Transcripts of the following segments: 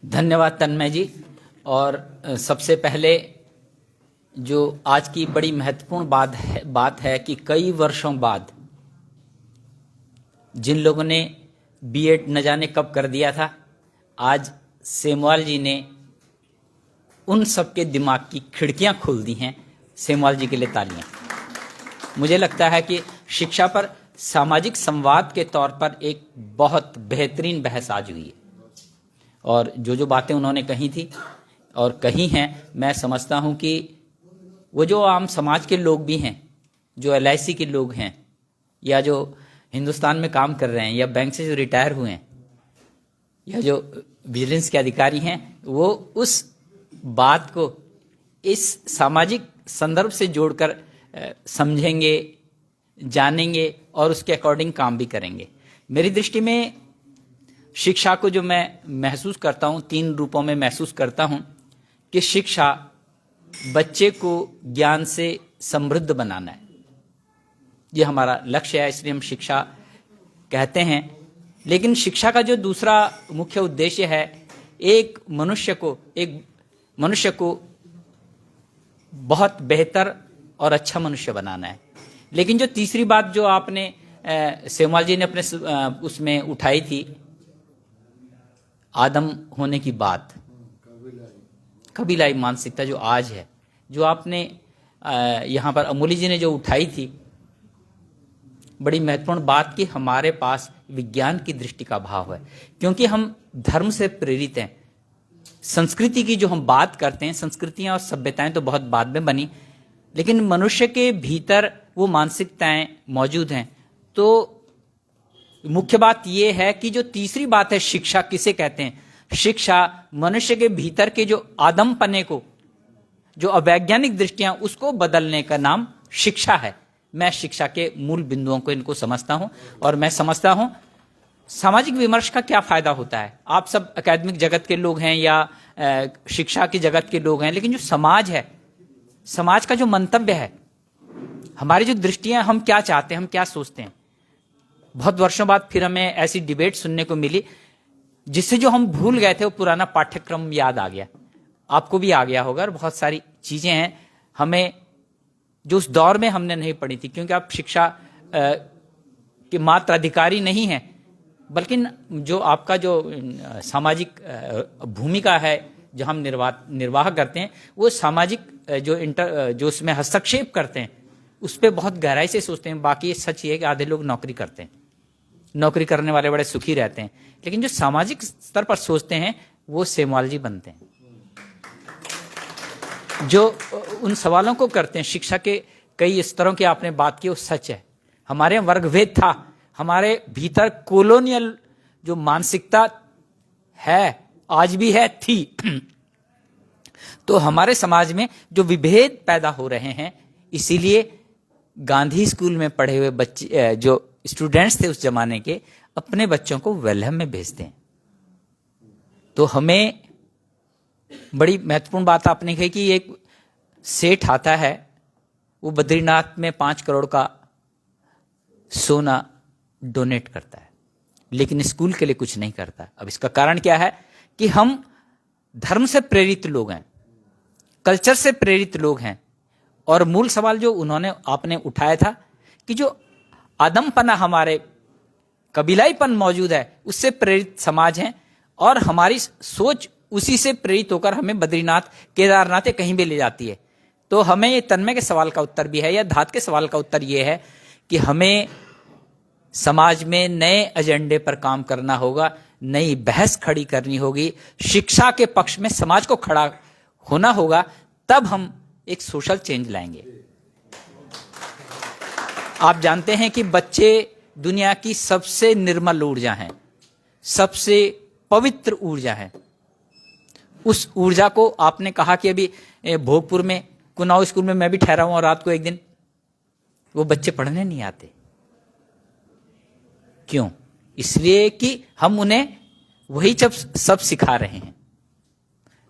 धन्यवाद तन्मय जी। और सबसे पहले जो आज की बड़ी महत्वपूर्ण बात है कि कई वर्षों बाद जिन लोगों ने बीएड न जाने कब कर दिया था, आज सेमवाल जी ने उन सबके दिमाग की खिड़कियां खोल दी हैं। सेमवाल जी के लिए तालियां। मुझे लगता है कि शिक्षा पर सामाजिक संवाद के तौर पर एक बहुत बेहतरीन बहस आज हुई है, और जो बातें उन्होंने कही थी और कही हैं, मैं समझता हूं कि वो जो आम समाज के लोग भी हैं, जो एलआईसी के लोग हैं, या जो हिंदुस्तान में काम कर रहे हैं, या बैंक से जो रिटायर हुए हैं, या जो विजिलेंस के अधिकारी हैं, वो उस बात को इस सामाजिक संदर्भ से जोड़कर समझेंगे, जानेंगे और उसके अकॉर्डिंग काम भी करेंगे। मेरी दृष्टि में शिक्षा को जो मैं महसूस करता हूं, 3 रूपों में महसूस करता हूं कि शिक्षा बच्चे को ज्ञान से समृद्ध बनाना है। ये हमारा लक्ष्य है, इसलिए हम शिक्षा कहते हैं। लेकिन शिक्षा का जो दूसरा मुख्य उद्देश्य है, एक मनुष्य को बहुत बेहतर और अच्छा मनुष्य बनाना है। लेकिन जो तीसरी बात जो आपने सेमवाल जी ने अपने उसमें उठाई थी, आदम होने की बात, कबीलाई मानसिकता जो आज है, जो आपने यहाँ पर अमोली जी ने जो उठाई थी, बड़ी महत्वपूर्ण बात कि हमारे पास विज्ञान की दृष्टि का अभाव है, क्योंकि हम धर्म से प्रेरित हैं। संस्कृति की जो हम बात करते हैं, संस्कृतियां और सभ्यताएं तो बहुत बाद में बनी, लेकिन मनुष्य के भीतर वो मानसिकताएं मौजूद हैं। तो मुख्य बात यह है कि जो तीसरी बात है, शिक्षा किसे कहते हैं? शिक्षा मनुष्य के भीतर के जो आदमपने को, जो अवैज्ञानिक दृष्टियां, उसको बदलने का नाम शिक्षा है। मैं शिक्षा के मूल बिंदुओं को इनको समझता हूं, और मैं समझता हूं सामाजिक विमर्श का क्या फायदा होता है। आप सब एकेडमिक जगत के लोग हैं या शिक्षा की जगत के लोग हैं, लेकिन जो समाज है, समाज का जो मंतव्य है, हमारी जो दृष्टियां, हम क्या चाहते हैं, हम क्या सोचते हैं, बहुत वर्षों बाद फिर हमें ऐसी डिबेट सुनने को मिली जिससे जो हम भूल गए थे वो पुराना पाठ्यक्रम याद आ गया। आपको भी आ गया होगा, और बहुत सारी चीजें हैं हमें जो उस दौर में हमने नहीं पढ़ी थी, क्योंकि आप शिक्षा के मात्र अधिकारी नहीं हैं, बल्कि जो आपका जो सामाजिक भूमिका है जो हम निर्वाह करते हैं, वो सामाजिक जो उसमें हस्तक्षेप करते हैं, उस पर बहुत गहराई से सोचते हैं। बाकी ये सच ये है कि आधे लोग नौकरी करते हैं, नौकरी करने वाले बड़े सुखी रहते हैं, लेकिन जो सामाजिक स्तर पर सोचते हैं वो सेमवाल जी बनते हैं, जो उन सवालों को करते हैं। शिक्षा के कई स्तरों की आपने बात की, वो सच है। हमारे वर्गभेद था, हमारे भीतर कॉलोनियल जो मानसिकता है, आज भी है, थी। तो हमारे समाज में जो विभेद पैदा हो रहे हैं, इसीलिए गांधी स्कूल में पढ़े हुए बच्चे, जो स्टूडेंट्स थे उस जमाने के, अपने बच्चों को वेलहम में भेजते हैं। तो हमें बड़ी महत्वपूर्ण बात आपने कही कि एक सेठ आता है, वो बद्रीनाथ में 5 करोड़ का सोना डोनेट करता है, लेकिन स्कूल के लिए कुछ नहीं करता। अब इसका कारण क्या है कि हम धर्म से प्रेरित लोग हैं, कल्चर से प्रेरित लोग हैं, और मूल सवाल जो आपने उठाया था कि जो आदमपना, हमारे कबीलाईपन मौजूद है, उससे प्रेरित समाज है, और हमारी सोच उसी से प्रेरित होकर हमें बद्रीनाथ, केदारनाथ या कहीं भी ले जाती है। तो हमें ये तन्मय के सवाल का उत्तर भी है, या धात के सवाल का उत्तर ये है कि हमें समाज में नए एजेंडे पर काम करना होगा, नई बहस खड़ी करनी होगी, शिक्षा के पक्ष में समाज को खड़ा होना होगा, तब हम एक सोशल चेंज लाएंगे। आप जानते हैं कि बच्चे दुनिया की सबसे निर्मल ऊर्जा हैं, सबसे पवित्र ऊर्जा है। उस ऊर्जा को आपने कहा कि अभी भोगपुर में कुनाव स्कूल में मैं भी ठहरा हूं, और रात को एक दिन वो बच्चे पढ़ने नहीं आते। क्यों? इसलिए कि हम उन्हें वही सब सिखा रहे हैं।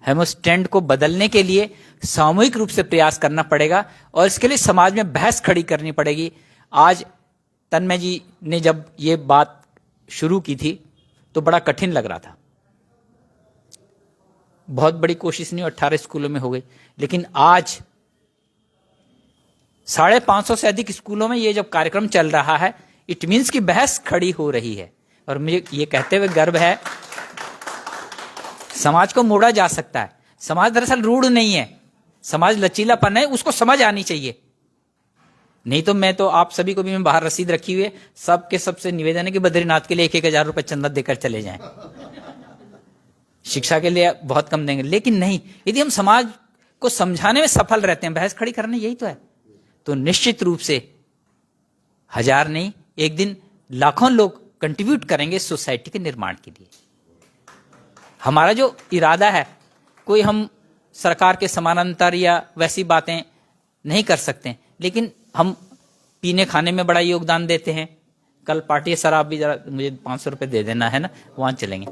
हमें उस ट्रेंड को बदलने के लिए सामूहिक रूप से प्रयास करना पड़ेगा, और इसके लिए समाज में बहस खड़ी करनी पड़ेगी। आज तन्मय जी ने जब ये बात शुरू की थी तो बड़ा कठिन लग रहा था, बहुत बड़ी कोशिश नहीं, 18 स्कूलों में हो गई, लेकिन आज 550 से अधिक स्कूलों में ये जब कार्यक्रम चल रहा है, इट मीन्स की बहस खड़ी हो रही है। और मुझे ये कहते हुए गर्व है, समाज को मोड़ा जा सकता है। समाज दरअसल रूढ़ नहीं है, समाज लचीलापन है, उसको समझ आनी चाहिए। नहीं तो मैं तो आप सभी को भी मैं बाहर रसीद रखी हुई है, सबके सबसे निवेदन है कि बद्रीनाथ के लिए 1,000 रुपए चंदा देकर चले जाएं। शिक्षा के लिए बहुत कम देंगे, लेकिन नहीं, यदि हम समाज को समझाने में सफल रहते हैं, बहस खड़ी करने यही तो है, तो निश्चित रूप से 1000 नहीं, एक दिन लाखों लोग कंट्रीब्यूट करेंगे सोसाइटी के निर्माण के लिए। हमारा जो इरादा है, कोई हम सरकार के समानांतर या वैसी बातें नहीं कर सकते, लेकिन हम पीने खाने में बड़ा योगदान देते हैं। कल पार्टी सर आप भी जरा मुझे 500 रुपए दे देना है ना, वहां चलेंगे।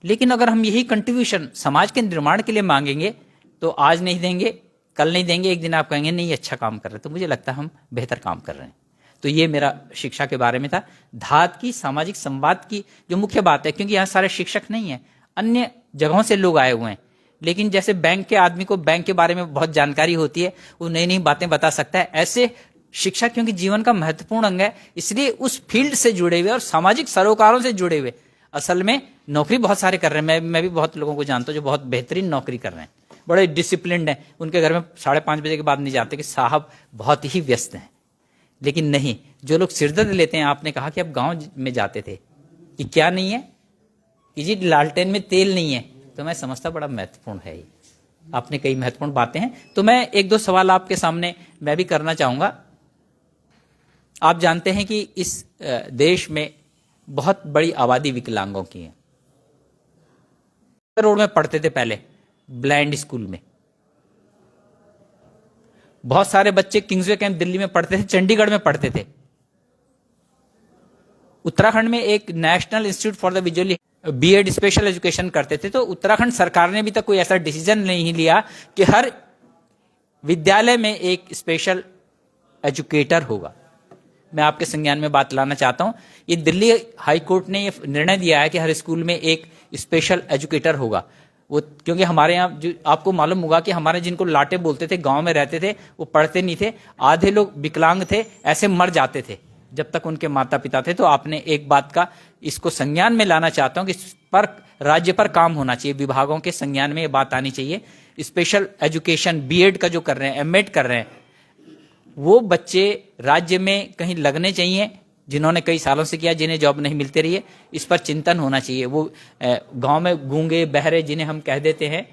लेकिन अगर हम यही कंट्रीब्यूशन समाज के निर्माण के लिए मांगेंगे तो आज नहीं देंगे, कल नहीं देंगे, एक दिन आप कहेंगे नहीं अच्छा काम कर रहे, तो मुझे लगता है हम बेहतर काम कर रहे हैं। तो ये मेरा शिक्षा के बारे में था। धात की सामाजिक संवाद की जो मुख्य बात है, क्योंकि यहाँ सारे शिक्षक नहीं है, अन्य जगहों से लोग आए हुए हैं, लेकिन जैसे बैंक के आदमी को बैंक के बारे में बहुत जानकारी होती है, वो नई नई बातें बता सकता है, ऐसे शिक्षा क्योंकि जीवन का महत्वपूर्ण अंग है, इसलिए उस फील्ड से जुड़े हुए और सामाजिक सरोकारों से जुड़े हुए असल में नौकरी बहुत सारे कर रहे हैं। मैं भी बहुत लोगों को जानता हूं जो बहुत बेहतरीन नौकरी कर रहे हैं, बड़े डिसिप्लिन्ड हैं, उनके घर में 5:30 बजे के बाद नहीं जाते कि साहब बहुत ही व्यस्त हैं। लेकिन नहीं, जो लोग सिरदर्द लेते हैं, आपने कहा कि आप गांव में जाते थे कि क्या नहीं है कि जी लालटेन में तेल नहीं है, तो मैं समझता बड़ा महत्वपूर्ण है ये। आपने कई महत्वपूर्ण बातें हैं, तो मैं 1-2 सवाल आपके सामने मैं भी करना चाहूंगा। आप जानते हैं कि इस देश में बहुत बड़ी आबादी विकलांगों की है। रोड में पढ़ते थे पहले, ब्लाइंड स्कूल में बहुत सारे बच्चे किंग्सवे कैंप दिल्ली में पढ़ते थे, चंडीगढ़ में पढ़ते थे। उत्तराखंड में एक national institute for the visually B Ed special education करते थे, तो उत्तराखंड सरकार ने अभी तक कोई ऐसा डिसीजन नहीं लिया कि हर विद्यालय में एक स्पेशल एजुकेटर होगा। मैं आपके संज्ञान में बात लाना चाहता हूं, ये दिल्ली हाई कोर्ट ने ये निर्णय दिया है कि हर स्कूल में एक स्पेशल एजुकेटर होगा। वो क्योंकि हमारे यहाँ जो आपको मालूम होगा कि हमारे जिनको लाटे बोलते थे, गांव में रहते थे, वो पढ़ते नहीं थे, आधे लोग विकलांग थे, ऐसे मर जाते थे जब तक उनके माता पिता थे। तो आपने एक बात का इसको संज्ञान में लाना चाहता हूं कि इस पर राज्य पर काम होना चाहिए, विभागों के संज्ञान में ये बात आनी चाहिए। स्पेशल एजुकेशन बीएड का जो कर रहे हैं, एमएड कर रहे हैं, वो बच्चे राज्य में कहीं लगने चाहिए, जिन्होंने कई सालों से किया, जिन्हें जॉब नहीं मिलती रही है, इस पर चिंतन होना चाहिए। वो गांव में गूंगे बहरे जिन्हें हम कह देते हैं,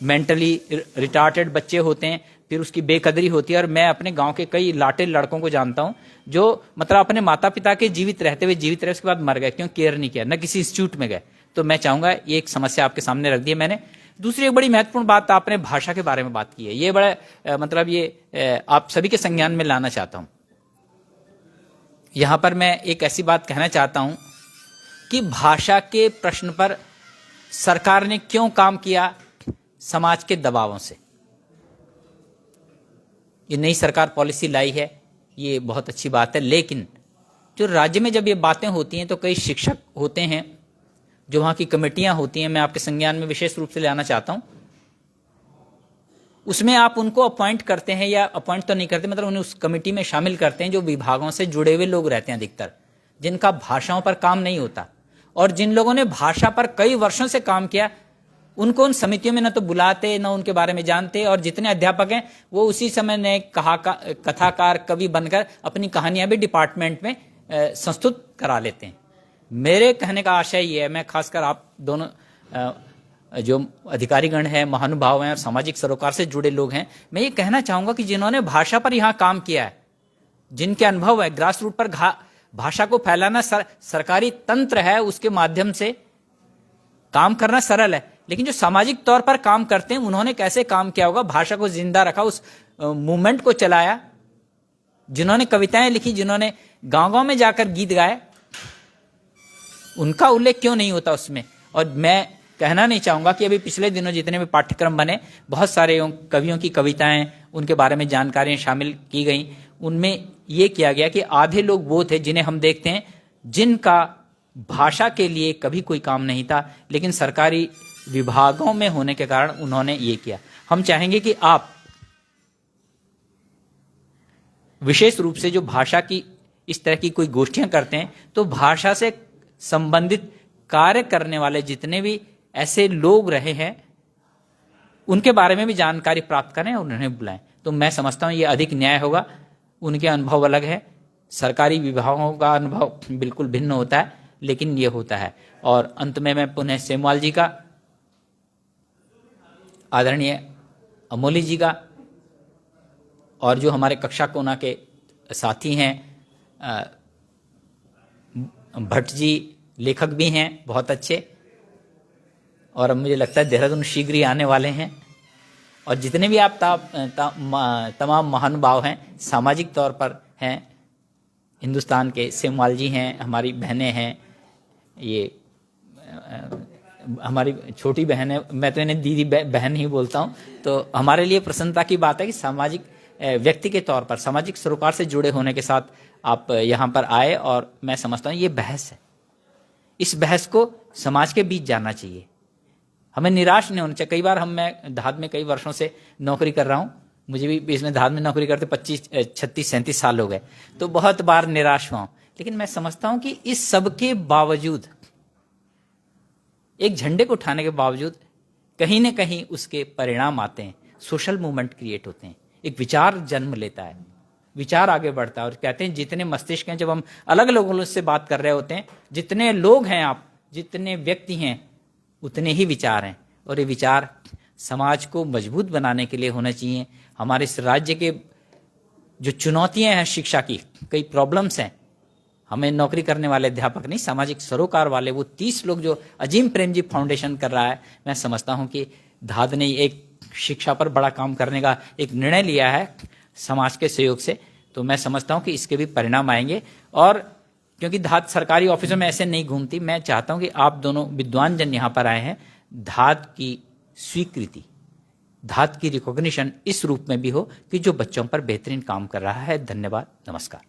मेंटली रिटार्टेड बच्चे होते हैं, फिर उसकी बेकदरी होती है। और मैं अपने गांव के कई लाटे लड़कों को जानता हूं जो मतलब अपने माता पिता के जीवित रहते हुए जीवित रहे, उसके बाद मर गए, क्यों केयर नहीं किया, न किसी इंस्टीट्यूट में गए। तो मैं चाहूंगा ये एक समस्या आपके सामने रख दी है मैंने। दूसरी एक बड़ी महत्वपूर्ण बात, आपने भाषा के बारे में बात की है, ये बड़ा मतलब ये आप सभी के संज्ञान में लाना चाहता हूं। यहां पर मैं एक ऐसी बात कहना चाहता हूं कि भाषा के प्रश्न पर सरकार ने क्यों काम किया, समाज के दबावों से। ये नई सरकार पॉलिसी लाई है, ये बहुत अच्छी बात है, लेकिन जो राज्य में जब ये बातें होती हैं तो कई शिक्षक होते हैं, जो वहां की कमेटियां होती हैं, मैं आपके संज्ञान में विशेष रूप से लाना चाहता हूं। उसमें आप उनको अपॉइंट करते हैं, या अपॉइंट तो नहीं करते, मतलब उन्हें उस कमेटी में शामिल करते हैं जो विभागों से जुड़े हुए लोग रहते हैं अधिकतर, जिनका भाषाओं पर काम नहीं होता, और जिन लोगों ने भाषा पर कई वर्षों से काम किया, उनको उन समितियों में न तो बुलाते, न उनके बारे में जानते, और जितने अध्यापक हैं वो उसी समय ने कथाकार कवि बनकर अपनी कहानियां भी डिपार्टमेंट में संस्तुत करा लेते हैं। मेरे कहने का आशय ये है, मैं खासकर आप दोनों जो अधिकारीगण हैं, महानुभाव हैं और सामाजिक सरोकार से जुड़े लोग हैं, मैं ये कहना चाहूंगा कि जिन्होंने भाषा पर यहाँ काम किया है, जिनके अनुभव है, ग्रास रूट पर भाषा को फैलाना सरकारी तंत्र है, उसके माध्यम से काम करना सरल है, लेकिन जो सामाजिक तौर पर काम करते हैं उन्होंने कैसे काम किया होगा, भाषा को जिंदा रखा, उस मूवमेंट को चलाया, जिन्होंने कविताएं लिखी, जिन्होंने गांव-गांव में जाकर गीत गाए, उनका उल्लेख क्यों नहीं होता उसमें। और मैं कहना नहीं चाहूंगा कि अभी पिछले दिनों जितने भी पाठ्यक्रम बने, बहुत सारे कवियों की कविताएं, उनके बारे में जानकारियां शामिल की गई, उनमें यह किया गया कि आधे लोग वो थे जिन्हें हम देखते हैं जिनका भाषा के लिए कभी कोई काम नहीं था, लेकिन सरकारी विभागों में होने के कारण उन्होंने ये किया। हम चाहेंगे कि आप विशेष रूप से जो भाषा की इस तरह की कोई गोष्ठियां करते हैं, तो भाषा से संबंधित कार्य करने वाले जितने भी ऐसे लोग रहे हैं उनके बारे में भी जानकारी प्राप्त करें और उन्हें बुलाएं। तो मैं समझता हूं ये अधिक न्याय होगा। उनके अनुभव अलग है, सरकारी विभागों का अनुभव बिल्कुल भिन्न होता है, लेकिन ये होता है। और अंत में मैं पुनः सेमवाल जी का, आदरणीय अमोली जी का, और जो हमारे कक्षा कोना के साथी हैं भट्ट जी, लेखक भी हैं बहुत अच्छे, और अब मुझे लगता है देहरादून शीघ्र ही आने वाले हैं। और जितने भी आप तमाम महानुभाव हैं, सामाजिक तौर पर हैं हिंदुस्तान के, सेमवाल जी हैं, हमारी बहनें हैं, ये हमारी छोटी बहन है, मैं तो इन्हें दीदी बहन ही बोलता हूँ। तो हमारे लिए प्रसन्नता की बात है कि सामाजिक व्यक्ति के तौर पर सामाजिक सरोकार से जुड़े होने के साथ आप यहाँ पर आए, और मैं समझता हूँ ये बहस है, इस बहस को समाज के बीच जाना चाहिए। हमें निराश नहीं होना चाहिए। कई बार मैं धाद में कई वर्षों से नौकरी कर रहा हूँ, मुझे भी इसमें धाद में नौकरी करते 25, 36, 37 साल हो गए, तो बहुत बार निराश हुआ हूँ। लेकिन मैं समझता हूँ कि इस सब के बावजूद, एक झंडे को उठाने के बावजूद कहीं न कहीं उसके परिणाम आते हैं, सोशल मूवमेंट क्रिएट होते हैं, एक विचार जन्म लेता है, विचार आगे बढ़ता है। और कहते हैं जितने मस्तिष्क हैं, जब हम अलग लोगों से बात कर रहे होते हैं, जितने लोग हैं आप, जितने व्यक्ति हैं, उतने ही विचार हैं। और ये विचार समाज को मजबूत बनाने के लिए होना चाहिए। हमारे इस राज्य के जो चुनौतियां हैं शिक्षा की, कई प्रॉब्लम्स हैं, हमें नौकरी करने वाले अध्यापक नहीं, सामाजिक सरोकार वाले वो 30 लोग जो अजीम प्रेम जी फाउंडेशन कर रहा है, मैं समझता हूं कि धाद ने एक शिक्षा पर बड़ा काम करने का एक निर्णय लिया है समाज के सहयोग से। तो मैं समझता हूं कि इसके भी परिणाम आएंगे। और क्योंकि धाद सरकारी ऑफिसों में ऐसे नहीं घूमती, मैं चाहता हूं कि आप दोनों विद्वान जन यहाँ पर आए हैं, धाद की स्वीकृति, धाद की रिकॉग्निशन इस रूप में भी हो कि जो बच्चों पर बेहतरीन काम कर रहा है। धन्यवाद, नमस्कार।